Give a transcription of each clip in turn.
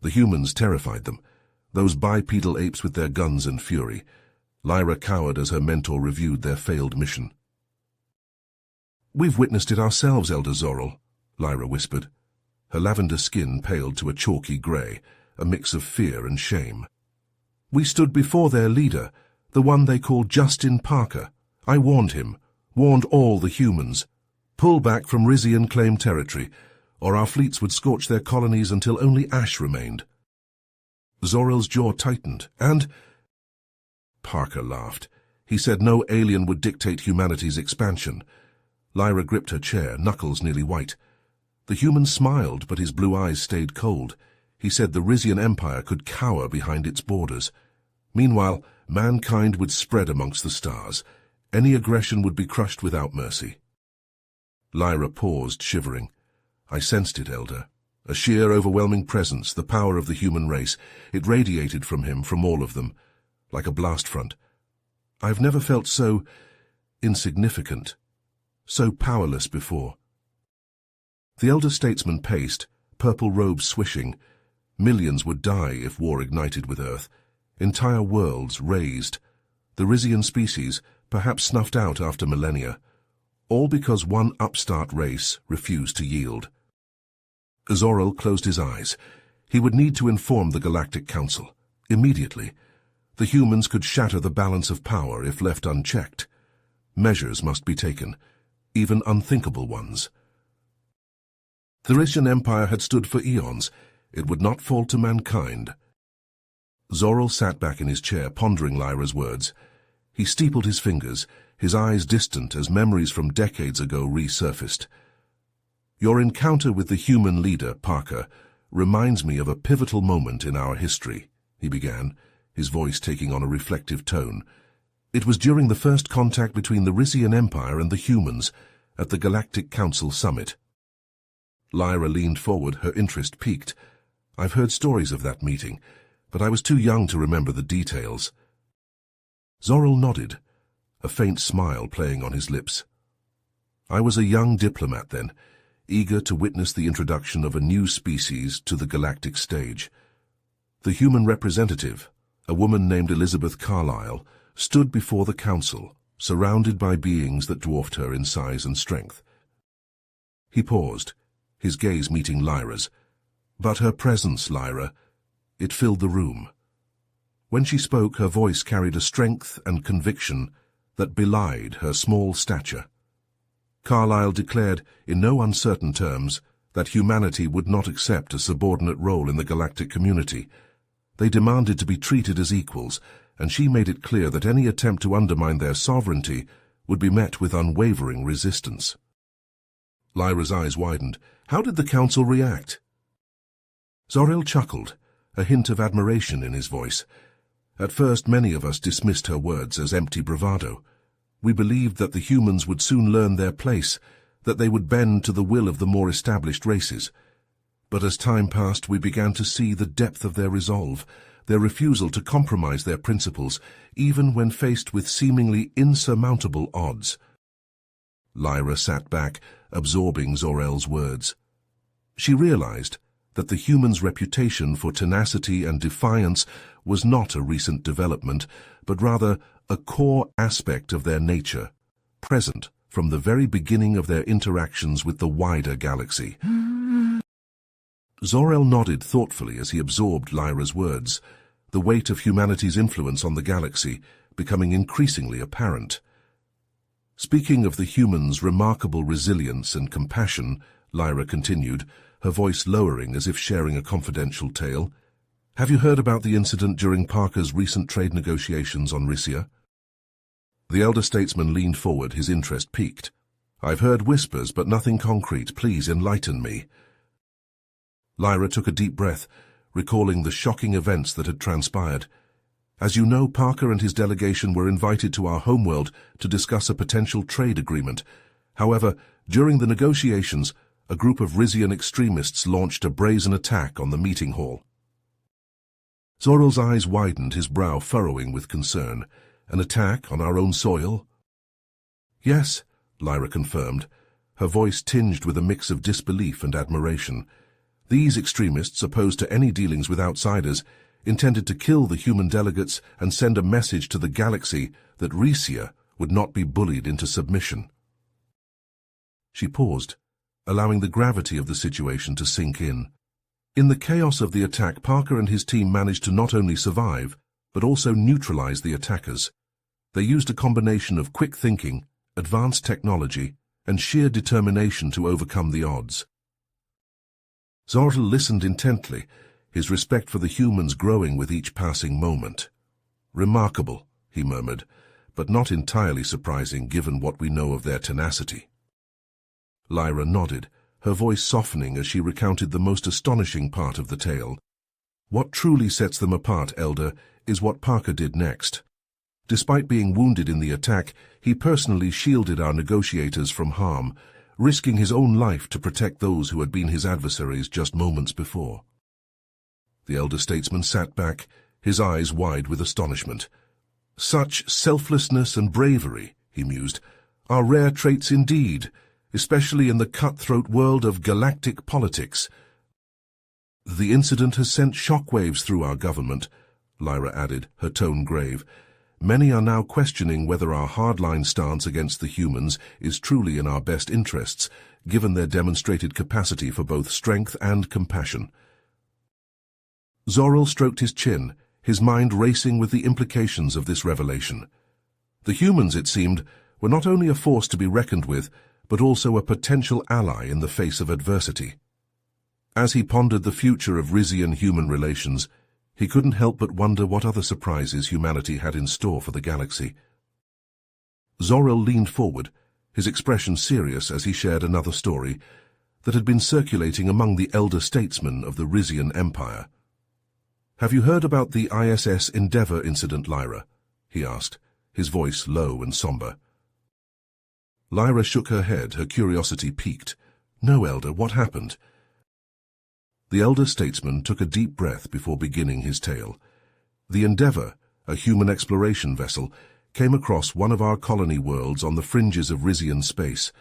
The humans terrified them, those bipedal apes with their guns and fury. Lyra cowered as her mentor reviewed their failed mission. "We've witnessed it ourselves, Elder Zorel," Lyra whispered. Her lavender skin paled to a chalky grey, a mix of fear and shame. "We stood before their leader, the one they called Justin Parker. I warned him, warned all the humans. Pull back from Rizian claimed territory, or our fleets would scorch their colonies until only ash remained." Zorel's jaw tightened, and... Parker laughed. He said no alien would dictate humanity's expansion. Lyra gripped her chair, knuckles nearly white. The human smiled, but his blue eyes stayed cold. He said the Rizian Empire could cower behind its borders. Meanwhile, mankind would spread amongst the stars. Any aggression would be crushed without mercy. Lyra paused, shivering. "I sensed it, Elder. A sheer, overwhelming presence, the power of the human race. It radiated from him, from all of them, like a blast front. I've never felt so insignificant, so powerless before." The elder statesman paced, purple robes swishing. Millions would die if war ignited with Earth. Entire worlds razed. The Rizian species, perhaps snuffed out after millennia. All because one upstart race refused to yield. Zorel closed his eyes. He would need to inform the Galactic Council. Immediately. The humans could shatter the balance of power if left unchecked. Measures must be taken, even unthinkable ones. The Rizian Empire had stood for eons. It would not fall to mankind. Zorel sat back in his chair, pondering Lyra's words. He steepled his fingers, his eyes distant as memories from decades ago resurfaced. "Your encounter with the human leader, Parker, reminds me of a pivotal moment in our history," he began, his voice taking on a reflective tone. "It was during the first contact between the Rizian Empire and the humans at the Galactic Council Summit." Lyra leaned forward, her interest piqued. "I've heard stories of that meeting, but I was too young to remember the details." Zorel nodded, a faint smile playing on his lips. "I was a young diplomat then, eager to witness the introduction of a new species to the galactic stage. The human representative, a woman named Elizabeth Carlyle, stood before the council, surrounded by beings that dwarfed her in size and strength." He paused, his gaze meeting Lyra's. "But her presence, Lyra, it filled the room. When she spoke, her voice carried a strength and conviction that belied her small stature. Carlyle declared, in no uncertain terms, that humanity would not accept a subordinate role in the galactic community. They demanded to be treated as equals, and she made it clear that any attempt to undermine their sovereignty would be met with unwavering resistance." Lyra's eyes widened. "How did the council react?" Zorel chuckled, a hint of admiration in his voice. "At first, many of us dismissed her words as empty bravado. We believed that the humans would soon learn their place, that they would bend to the will of the more established races. But as time passed, we began to see the depth of their resolve, their refusal to compromise their principles, even when faced with seemingly insurmountable odds." Lyra sat back, absorbing Zorel's words. She realized that the humans' reputation for tenacity and defiance was not a recent development, but rather a core aspect of their nature, present from the very beginning of their interactions with the wider galaxy. Zorel nodded thoughtfully as he absorbed Lyra's words, the weight of humanity's influence on the galaxy becoming increasingly apparent. "Speaking of the humans' remarkable resilience and compassion," Lyra continued, her voice lowering as if sharing a confidential tale, "have you heard about the incident during Parker's recent trade negotiations on Rissia?" The elder statesman leaned forward, his interest piqued. "I've heard whispers, but nothing concrete. Please enlighten me." Lyra took a deep breath, recalling the shocking events that had transpired. "As you know, Parker and his delegation were invited to our homeworld to discuss a potential trade agreement. However, during the negotiations, a group of Rizian extremists launched a brazen attack on the meeting hall." Zorel's eyes widened, his brow furrowing with concern. "An attack on our own soil?" "Yes," Lyra confirmed, her voice tinged with a mix of disbelief and admiration. These extremists, opposed to any dealings with outsiders, intended to kill the human delegates and send a message to the galaxy that Rhesia would not be bullied into submission. She paused, allowing the gravity of the situation to sink in. In the chaos of the attack, Parker and his team managed to not only survive, but also neutralize the attackers. They used a combination of quick thinking, advanced technology, and sheer determination to overcome the odds. Zor-El listened intently, his respect for the humans growing with each passing moment. "Remarkable," he murmured, "but not entirely surprising given what we know of their tenacity." Lyra nodded, her voice softening as she recounted the most astonishing part of the tale. "What truly sets them apart, Elder, is what Parker did next. Despite being wounded in the attack, he personally shielded our negotiators from harm, risking his own life to protect those who had been his adversaries just moments before." The elder statesman sat back, his eyes wide with astonishment. "Such selflessness and bravery," he mused, "are rare traits indeed, especially in the cutthroat world of galactic politics." "The incident has sent shockwaves through our government," Lyra added, her tone grave. "Many are now questioning whether our hardline stance against the humans is truly in our best interests, given their demonstrated capacity for both strength and compassion." Zor-El stroked his chin, his mind racing with the implications of this revelation. The humans, it seemed, were not only a force to be reckoned with, but also a potential ally in the face of adversity. As he pondered the future of Rhesian-human relations, he couldn't help but wonder what other surprises humanity had in store for the galaxy. Zor-El leaned forward, his expression serious as he shared another story that had been circulating among the elder statesmen of the Rhesian Empire. "Have you heard about the ISS Endeavour incident, Lyra?" he asked, his voice low and somber. Lyra shook her head, her curiosity piqued. "No, Elder, what happened?" The elder statesman took a deep breath before beginning his tale. "The Endeavour, a human exploration vessel, came across one of our colony worlds on the fringes of Rhesian space.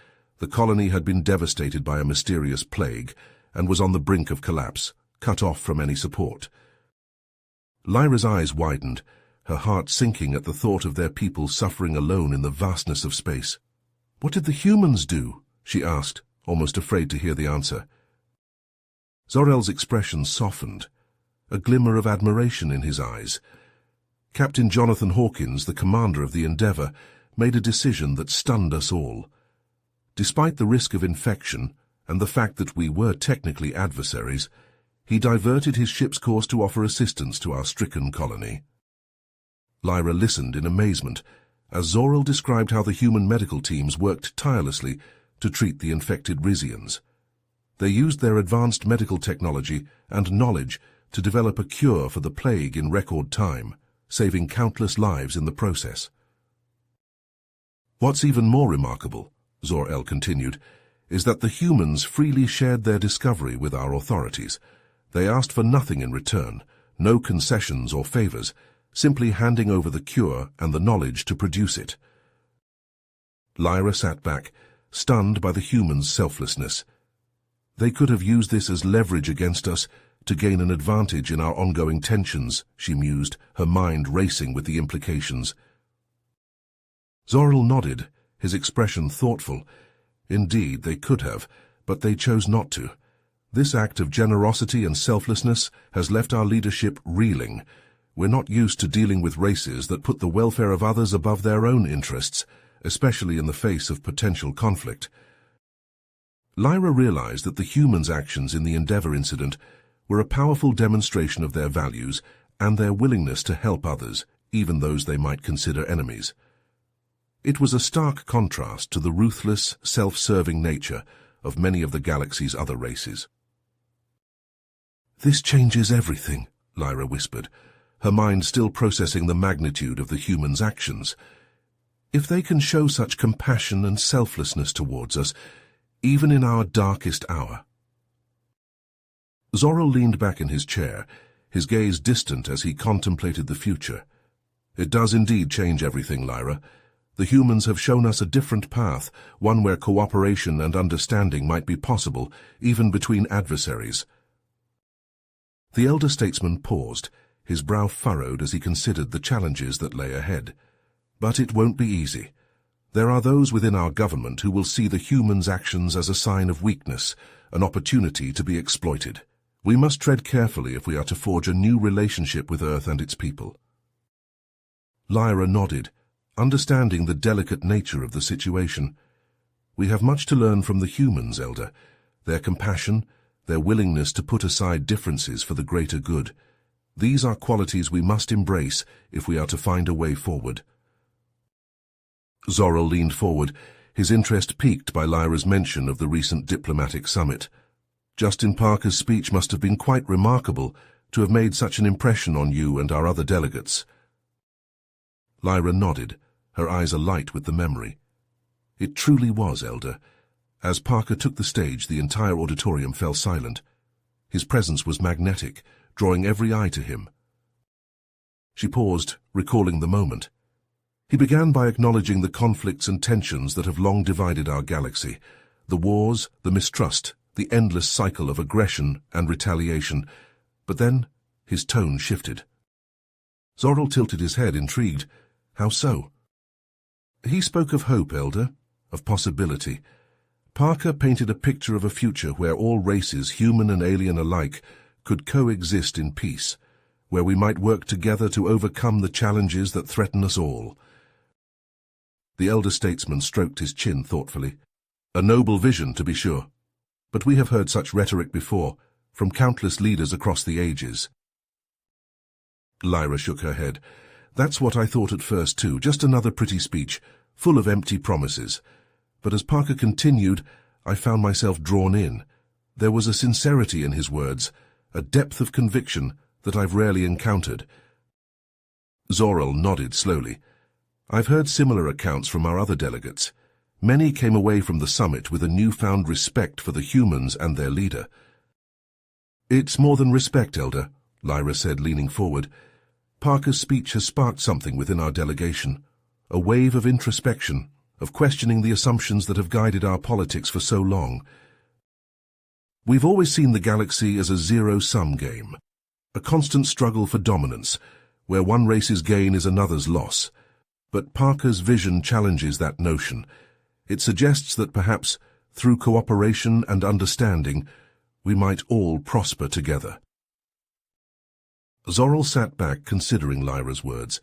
The colony had been devastated by a mysterious plague and was on the brink of collapse, cut off from any support." Lyra's eyes widened, her heart sinking at the thought of their people suffering alone in the vastness of space. "What did the humans do?" she asked, almost afraid to hear the answer. Zor-El's expression softened, a glimmer of admiration in his eyes. Captain Jonathan Hawkins, the commander of the Endeavour, made a decision that stunned us all. Despite the risk of infection and the fact that we were technically adversaries, he diverted his ship's course to offer assistance to our stricken colony. Lyra listened in amazement as Zor-El described how the human medical teams worked tirelessly to treat the infected Rhesians. They used their advanced medical technology and knowledge to develop a cure for the plague in record time, saving countless lives in the process. "What's even more remarkable," Zor-El continued, "is that the humans freely shared their discovery with our authorities. They asked for nothing in return, no concessions or favors, simply handing over the cure and the knowledge to produce it." Lyra sat back, stunned by the humans' selflessness. "They could have used this as leverage against us to gain an advantage in our ongoing tensions," she mused, her mind racing with the implications. Zor-El nodded, his expression thoughtful. "Indeed, they could have, but they chose not to. This act of generosity and selflessness has left our leadership reeling. We're not used to dealing with races that put the welfare of others above their own interests, especially in the face of potential conflict." Lyra realized that the humans' actions in the Endeavour incident were a powerful demonstration of their values and their willingness to help others, even those they might consider enemies. It was a stark contrast to the ruthless, self-serving nature of many of the galaxy's other races. "This changes everything," Lyra whispered, her mind still processing the magnitude of the humans' actions. "If they can show such compassion and selflessness towards us, even in our darkest hour." Zor-El leaned back in his chair, his gaze distant as he contemplated the future. "It does indeed change everything, Lyra. The humans have shown us a different path, one where cooperation and understanding might be possible, even between adversaries. The elder statesman paused, his brow furrowed as he considered the challenges that lay ahead. But it won't be easy. There are those within our government who will see the humans' actions as a sign of weakness, an opportunity to be exploited. We must tread carefully if we are to forge a new relationship with Earth and its people. Lyra nodded, understanding the delicate nature of the situation. We have much to learn from the humans, Elder. Their compassion, their willingness to put aside differences for the greater good. These are qualities we must embrace if we are to find a way forward. Zorel leaned forward, his interest piqued by Lyra's mention of the recent diplomatic summit. Justin Parker's speech must have been quite remarkable to have made such an impression on you and our other delegates. Lyra nodded, her eyes alight with the memory. It truly was, Elder. As Parker took the stage, the entire auditorium fell silent. His presence was magnetic, drawing every eye to him. She paused, recalling the moment. He began by acknowledging the conflicts and tensions that have long divided our galaxy, the wars, the mistrust, the endless cycle of aggression and retaliation. But then his tone shifted. Zorel tilted his head, intrigued. How so? He spoke of hope, Elder, of possibility. Parker painted a picture of a future where all races, human and alien alike, could coexist in peace, where we might work together to overcome the challenges that threaten us all. The elder statesman stroked his chin thoughtfully. A noble vision, to be sure. But we have heard such rhetoric before, from countless leaders across the ages. Lyra shook her head. That's what I thought at first too, just another pretty speech, full of empty promises. But as Parker continued, I found myself drawn in. There was a sincerity in his words, a depth of conviction that I've rarely encountered. Zorel nodded slowly. I've heard similar accounts from our other delegates. Many came away from the summit with a newfound respect for the humans and their leader. It's more than respect, Elder, Lyra said, leaning forward. Parker's speech has sparked something within our delegation, a wave of introspection, of questioning the assumptions that have guided our politics for so long. We've always seen the galaxy as a zero-sum game, a constant struggle for dominance, where one race's gain is another's loss. But Parker's vision challenges that notion. It suggests that perhaps, through cooperation and understanding, we might all prosper together. Zorel sat back, considering Lyra's words.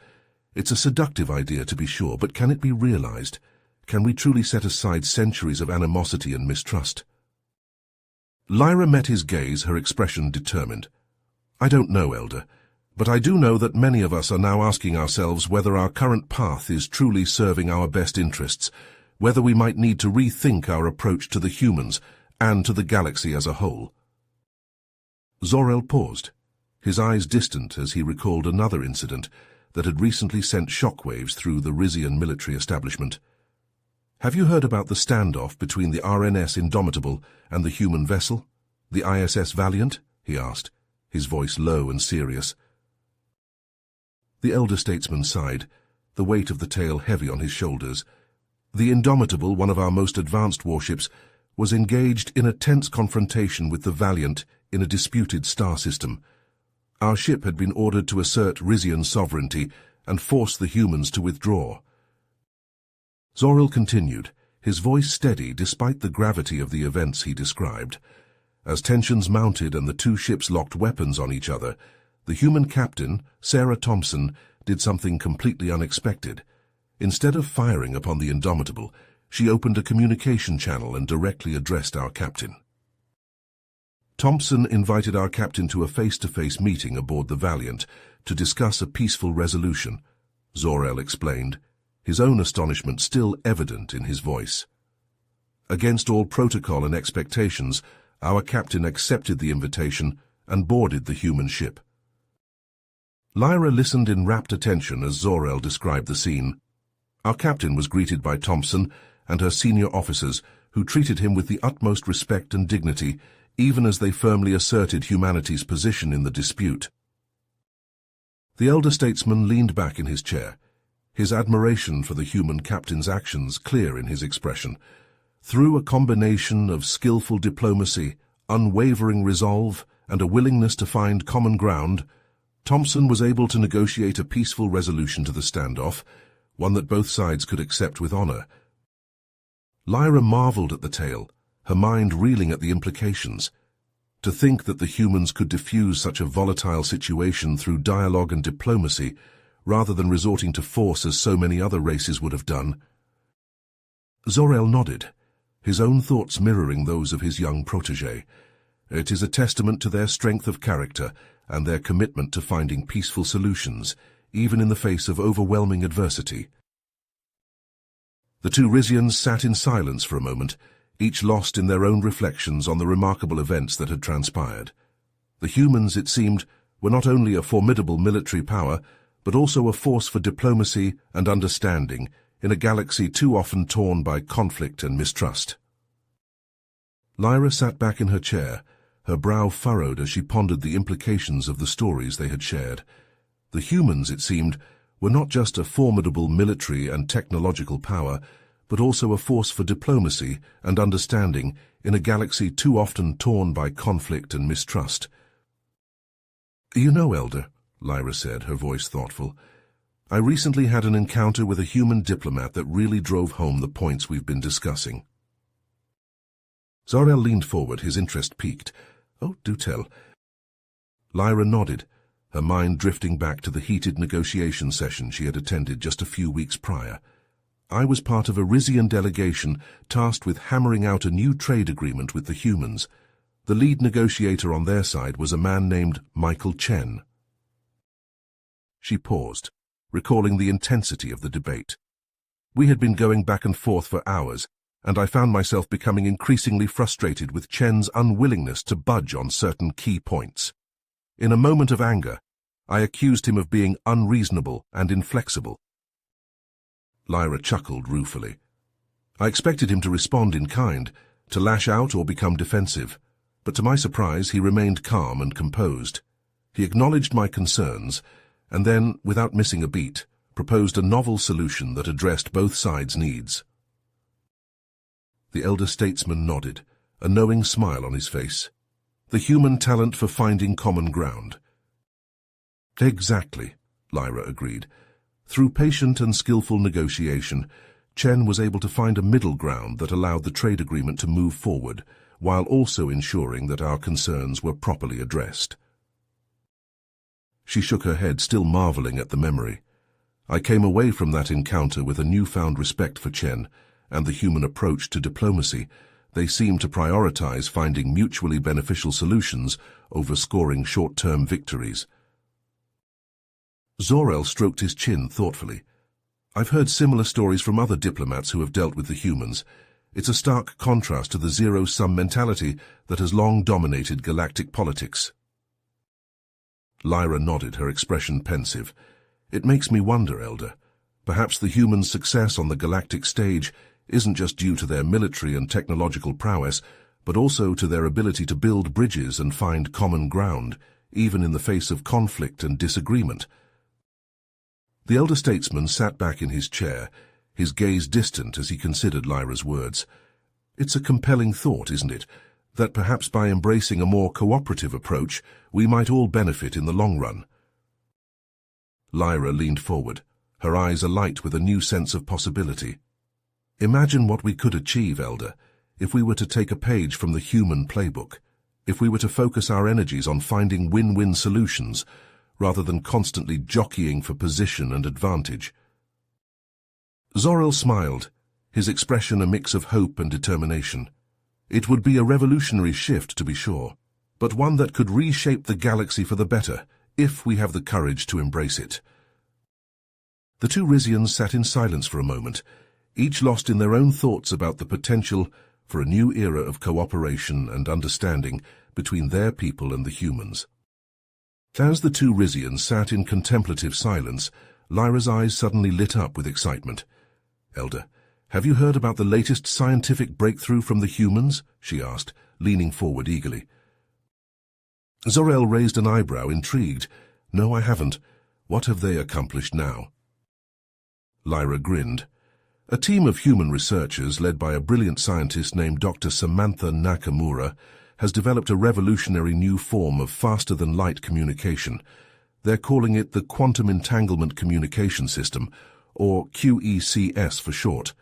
It's a seductive idea, to be sure, but can it be realized? Can we truly set aside centuries of animosity and mistrust? Lyra met his gaze, her expression determined. I don't know, Elder, but I do know that many of us are now asking ourselves whether our current path is truly serving our best interests, whether we might need to rethink our approach to the humans and to the galaxy as a whole. Zorel paused, his eyes distant as he recalled another incident that had recently sent shockwaves through the Rizian military establishment. Have you heard about the standoff between the RNS Indomitable and the human vessel, the ISS Valiant? He asked, his voice low and serious. The elder statesman sighed, the weight of the tale heavy on his shoulders. The Indomitable, one of our most advanced warships, was engaged in a tense confrontation with the Valiant in a disputed star system. Our ship had been ordered to assert Rizian sovereignty and force the humans to withdraw. Zorel continued, his voice steady despite the gravity of the events he described. As tensions mounted and the two ships locked weapons on each other, the human captain, Sarah Thompson, did something completely unexpected. Instead of firing upon the Indomitable, she opened a communication channel and directly addressed our captain. Thompson invited our captain to a face-to-face meeting aboard the Valiant to discuss a peaceful resolution, Zorel explained, his own astonishment still evident in his voice. Against all protocol and expectations, our captain accepted the invitation and boarded the human ship. Lyra listened in rapt attention as Zorel described the scene. Our captain was greeted by Thompson and her senior officers, who treated him with the utmost respect and dignity, even as they firmly asserted humanity's position in the dispute. The elder statesman leaned back in his chair, his admiration for the human captain's actions clear in his expression. Through a combination of skillful diplomacy, unwavering resolve, and a willingness to find common ground, Thompson was able to negotiate a peaceful resolution to the standoff, one that both sides could accept with honor. Lyra marveled at the tale, her mind reeling at the implications. To think that the humans could diffuse such a volatile situation through dialogue and diplomacy, rather than resorting to force as so many other races would have done. Zor-El nodded, his own thoughts mirroring those of his young protégé. It is a testament to their strength of character and their commitment to finding peaceful solutions, even in the face of overwhelming adversity. The two Rizians sat in silence for a moment, each lost in their own reflections on the remarkable events that had transpired. The humans, it seemed, were not only a formidable military power, but also a force for diplomacy and understanding in a galaxy too often torn by conflict and mistrust. Lyra sat back in her chair, her brow furrowed as she pondered the implications of the stories they had shared. The humans, it seemed, were not just a formidable military and technological power, but also a force for diplomacy and understanding in a galaxy too often torn by conflict and mistrust. "You know, Elder," Lyra said, her voice thoughtful, "I recently had an encounter with a human diplomat that really drove home the points we've been discussing." Zor-El leaned forward, his interest piqued. "Oh, do tell." Lyra nodded, her mind drifting back to the heated negotiation session she had attended just a few weeks prior. "I was part of a Rizian delegation tasked with hammering out a new trade agreement with the humans. The lead negotiator on their side was a man named Michael Chen." She paused, recalling the intensity of the debate. "We had been going back and forth for hours, and I found myself becoming increasingly frustrated with Chen's unwillingness to budge on certain key points. In a moment of anger, I accused him of being unreasonable and inflexible." Lyra chuckled ruefully. "I expected him to respond in kind, to lash out or become defensive, but to my surprise he remained calm and composed. He acknowledged my concerns, and then, without missing a beat, proposed a novel solution that addressed both sides' needs." The elder statesman nodded, a knowing smile on his face. The human talent for finding common ground. "Exactly," Lyra agreed. Through patient and skillful negotiation, Chen was able to find a middle ground that allowed the trade agreement to move forward, while also ensuring that our concerns were properly addressed. She shook her head, still marveling at the memory. "I came away from that encounter with a newfound respect for Chen and the human approach to diplomacy. They seemed to prioritize finding mutually beneficial solutions over scoring short-term victories." Zor-El stroked his chin thoughtfully. "I've heard similar stories from other diplomats who have dealt with the humans. It's a stark contrast to the zero-sum mentality that has long dominated galactic politics." Lyra nodded, her expression pensive. "It makes me wonder, Elder. Perhaps the humans' success on the galactic stage isn't just due to their military and technological prowess, but also to their ability to build bridges and find common ground, even in the face of conflict and disagreement." The elder statesman sat back in his chair, his gaze distant as he considered Lyra's words. "It's a compelling thought, isn't it, that perhaps by embracing a more cooperative approach, we might all benefit in the long run?" Lyra leaned forward, her eyes alight with a new sense of possibility. "Imagine what we could achieve, Elder, if we were to take a page from the human playbook, if we were to focus our energies on finding win-win solutions, rather than constantly jockeying for position and advantage." Zor-El smiled, his expression a mix of hope and determination. "It would be a revolutionary shift, to be sure, but one that could reshape the galaxy for the better, if we have the courage to embrace it." The two Rizians sat in silence for a moment, each lost in their own thoughts about the potential for a new era of cooperation and understanding between their people and the humans. As the two Rizians sat in contemplative silence, Lyra's eyes suddenly lit up with excitement. "Elder, have you heard about the latest scientific breakthrough from the humans?" she asked, leaning forward eagerly. Zor-El raised an eyebrow, intrigued. "No, I haven't. What have they accomplished now?" Lyra grinned. "A team of human researchers led by a brilliant scientist named Dr. Samantha Nakamura has developed a revolutionary new form of faster-than-light communication. They're calling it the Quantum Entanglement Communication System, or QECS for short.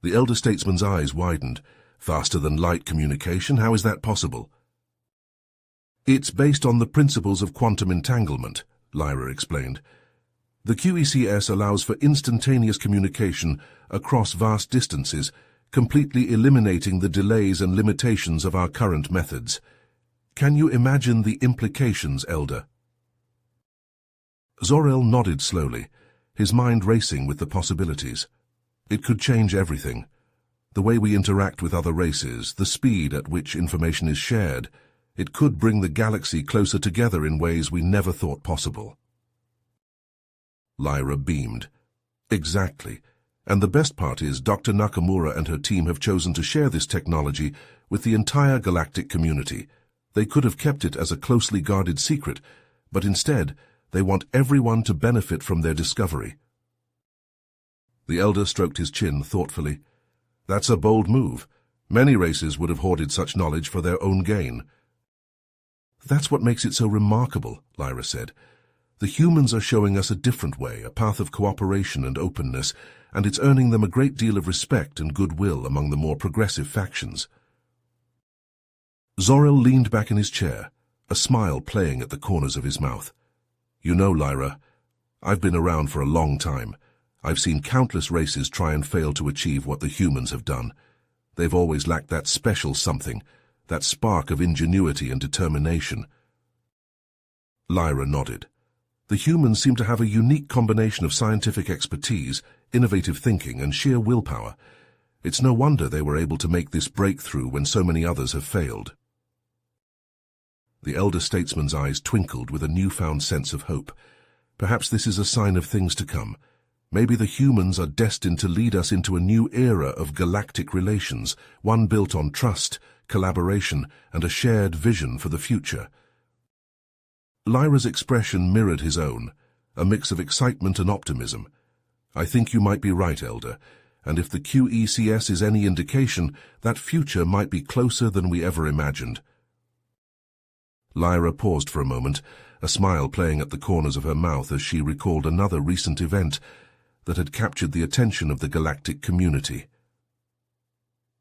The elder statesman's eyes widened. Faster-than-light communication? How is that possible? It's based on the principles of quantum entanglement, Lyra explained. The QECS allows for instantaneous communication across vast distances, completely eliminating the delays and limitations of our current methods. Can you imagine the implications, Elder? Zor-El nodded slowly, his mind racing with the possibilities. It could change everything. The way we interact with other races, the speed at which information is shared. It could bring the galaxy closer together in ways we never thought possible. Lyra beamed. Exactly. And the best part is Dr. Nakamura and her team have chosen to share this technology with the entire galactic community. They could have kept it as a closely guarded secret, but instead, they want everyone to benefit from their discovery. The elder stroked his chin thoughtfully. That's a bold move. Many races would have hoarded such knowledge for their own gain. That's what makes it so remarkable, Lyra said. The humans are showing us a different way, a path of cooperation and openness, and it's earning them a great deal of respect and goodwill among the more progressive factions. Zor-El leaned back in his chair, a smile playing at the corners of his mouth. You know, Lyra, I've been around for a long time. I've seen countless races try and fail to achieve what the humans have done. They've always lacked that special something, that spark of ingenuity and determination. Lyra nodded. The humans seem to have a unique combination of scientific expertise, innovative thinking, and sheer willpower. It's no wonder they were able to make this breakthrough when so many others have failed. The elder statesman's eyes twinkled with a newfound sense of hope. Perhaps this is a sign of things to come. Maybe the humans are destined to lead us into a new era of galactic relations, one built on trust, collaboration, and a shared vision for the future. Lyra's expression mirrored his own, a mix of excitement and optimism. I think you might be right, Elder, and if the QECS is any indication, that future might be closer than we ever imagined. Lyra paused for a moment, a smile playing at the corners of her mouth as she recalled another recent event that had captured the attention of the galactic community.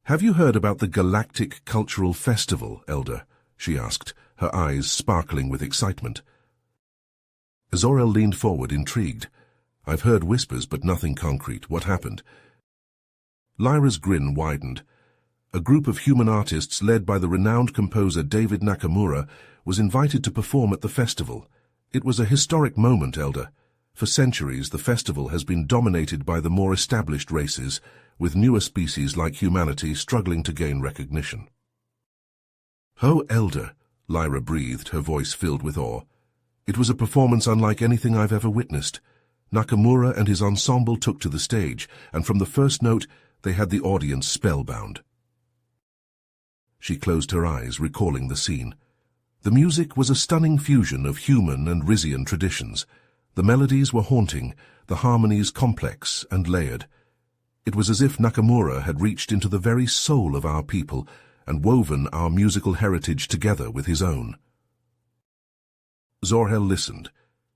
Have you heard about the Galactic Cultural Festival, Elder? She asked, her eyes sparkling with excitement. Zor-El leaned forward, intrigued. I've heard whispers, but nothing concrete. What happened? Lyra's grin widened. A group of human artists led by the renowned composer David Nakamura was invited to perform at the festival. It was a historic moment, Elder. For centuries, the festival has been dominated by the more established races, with newer species like humanity struggling to gain recognition. Oh, Elder, Lyra breathed, her voice filled with awe. It was a performance unlike anything I've ever witnessed. Nakamura and his ensemble took to the stage, and from the first note, they had the audience spellbound. She closed her eyes, recalling the scene. The music was a stunning fusion of human and Rizian traditions. The melodies were haunting, the harmonies complex and layered. It was as if Nakamura had reached into the very soul of our people and woven our musical heritage together with his own. Zor-El listened,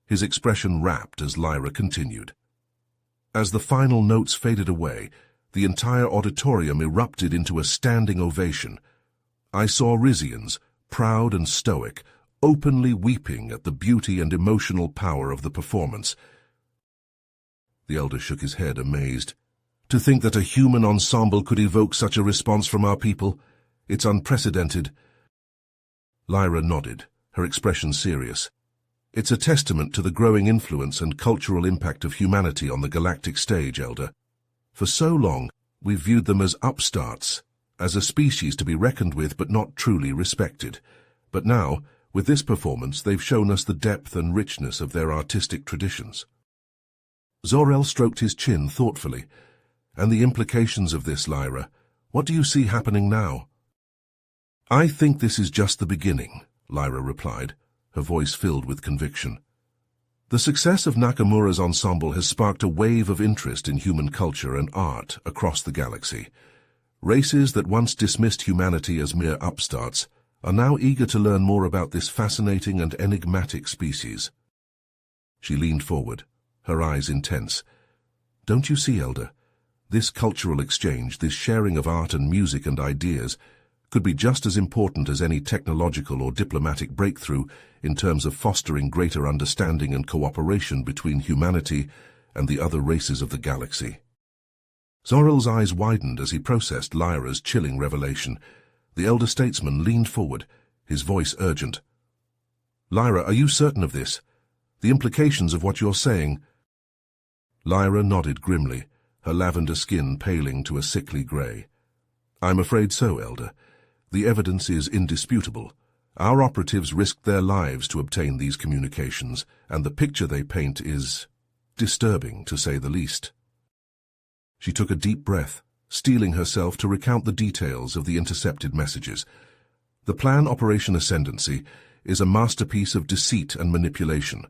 his expression rapt as Lyra continued. As the final notes faded away, the entire auditorium erupted into a standing ovation. I saw Rizians, proud and stoic, openly weeping at the beauty and emotional power of the performance. The elder shook his head, amazed. To think that a human ensemble could evoke such a response from our people, it's unprecedented. Lyra nodded, her expression serious. It's a testament to the growing influence and cultural impact of humanity on the galactic stage, Elder. For so long, we've viewed them as upstarts, as a species to be reckoned with but not truly respected. But now, with this performance, they've shown us the depth and richness of their artistic traditions. Zor-El stroked his chin thoughtfully. And the implications of this, Lyra, what do you see happening now? I think this is just the beginning, Lyra replied, her voice filled with conviction. The success of Nakamura's ensemble has sparked a wave of interest in human culture and art across the galaxy. Races that once dismissed humanity as mere upstarts are now eager to learn more about this fascinating and enigmatic species. She leaned forward, her eyes intense. "Don't you see, Elder? This cultural exchange, this sharing of art and music and ideas, could be just as important as any technological or diplomatic breakthrough in terms of fostering greater understanding and cooperation between humanity and the other races of the galaxy." Zorel's eyes widened as he processed Lyra's chilling revelation. The elder statesman leaned forward, his voice urgent. "Lyra, are you certain of this? The implications of what you're saying?" Lyra nodded grimly, her lavender skin paling to a sickly grey. "I'm afraid so, Elder. The evidence is indisputable. Our operatives risked their lives to obtain these communications, and the picture they paint is disturbing, to say the least." She took a deep breath, steeling herself to recount the details of the intercepted messages. The plan Operation Ascendancy is a masterpiece of deceit and manipulation.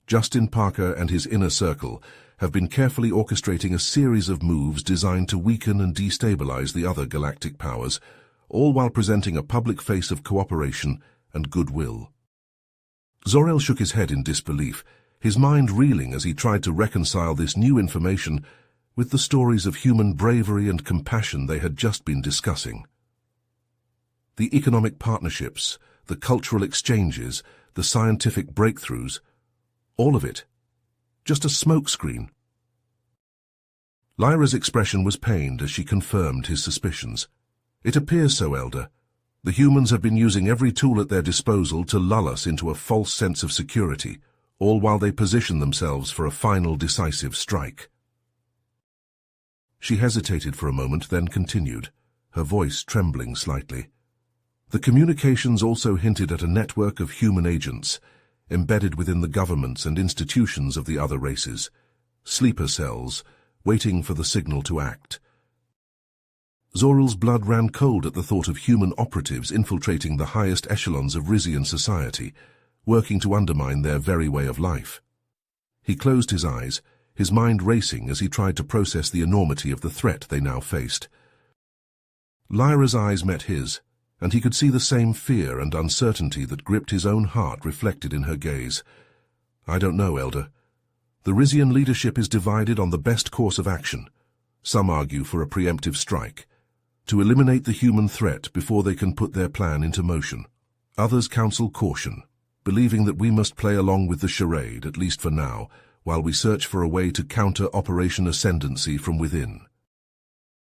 Justin Parker and his inner circle have been carefully orchestrating a series of moves designed to weaken and destabilize the other galactic powers, all while presenting a public face of cooperation and goodwill. Zorel shook his head in disbelief, his mind reeling as he tried to reconcile this new information with the stories of human bravery and compassion they had just been discussing. The economic partnerships, the cultural exchanges, the scientific breakthroughs, all of it, just a smokescreen. Lyra's expression was pained as she confirmed his suspicions. "It appears so, Elder. The humans have been using every tool at their disposal to lull us into a false sense of security, all while they position themselves for a final decisive strike." She hesitated for a moment, then continued, her voice trembling slightly. "The communications also hinted at a network of human agents, embedded within the governments and institutions of the other races, sleeper cells, waiting for the signal to act." Zorel's blood ran cold at the thought of human operatives infiltrating the highest echelons of Rizian society, working to undermine their very way of life. He closed his eyes, his mind racing as he tried to process the enormity of the threat they now faced. Lyra's eyes met his, and he could see the same fear and uncertainty that gripped his own heart reflected in her gaze. "I don't know, Elder. The Rizian leadership is divided on the best course of action. Some argue for a preemptive strike, to eliminate the human threat before they can put their plan into motion. Others counsel caution, believing that we must play along with the charade, at least for now, while we search for a way to counter Operation Ascendancy from within."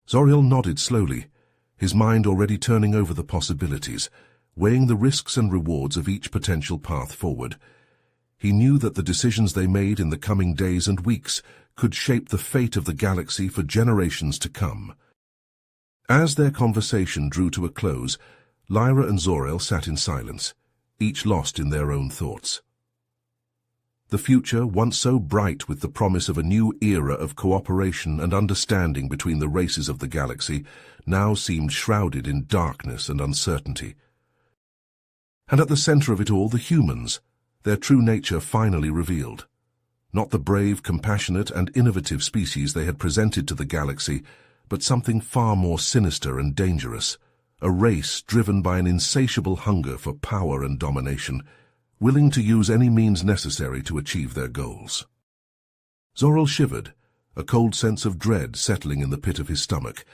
Zorel nodded slowly, his mind already turning over the possibilities, weighing the risks and rewards of each potential path forward. He knew that the decisions they made in the coming days and weeks could shape the fate of the galaxy for generations to come. As their conversation drew to a close, Lyra and Zorel sat in silence, each lost in their own thoughts. The future, once so bright with the promise of a new era of cooperation and understanding between the races of the galaxy, now seemed shrouded in darkness and uncertainty. And at the center of it all, the humans, their true nature finally revealed. Not the brave, compassionate, and innovative species they had presented to the galaxy, but something far more sinister and dangerous, a race driven by an insatiable hunger for power and domination, willing to use any means necessary to achieve their goals. Zorel shivered, a cold sense of dread settling in the pit of his stomach,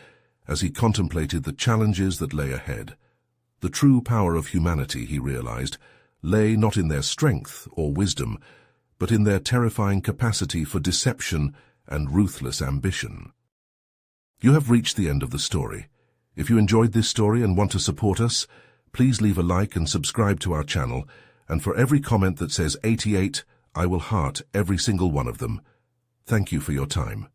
as he contemplated the challenges that lay ahead. The true power of humanity, he realized, lay not in their strength or wisdom, but in their terrifying capacity for deception and ruthless ambition. You have reached the end of the story. If you enjoyed this story and want to support us, please leave a like and subscribe to our channel, and for every comment that says 88, I will heart every single one of them. Thank you for your time.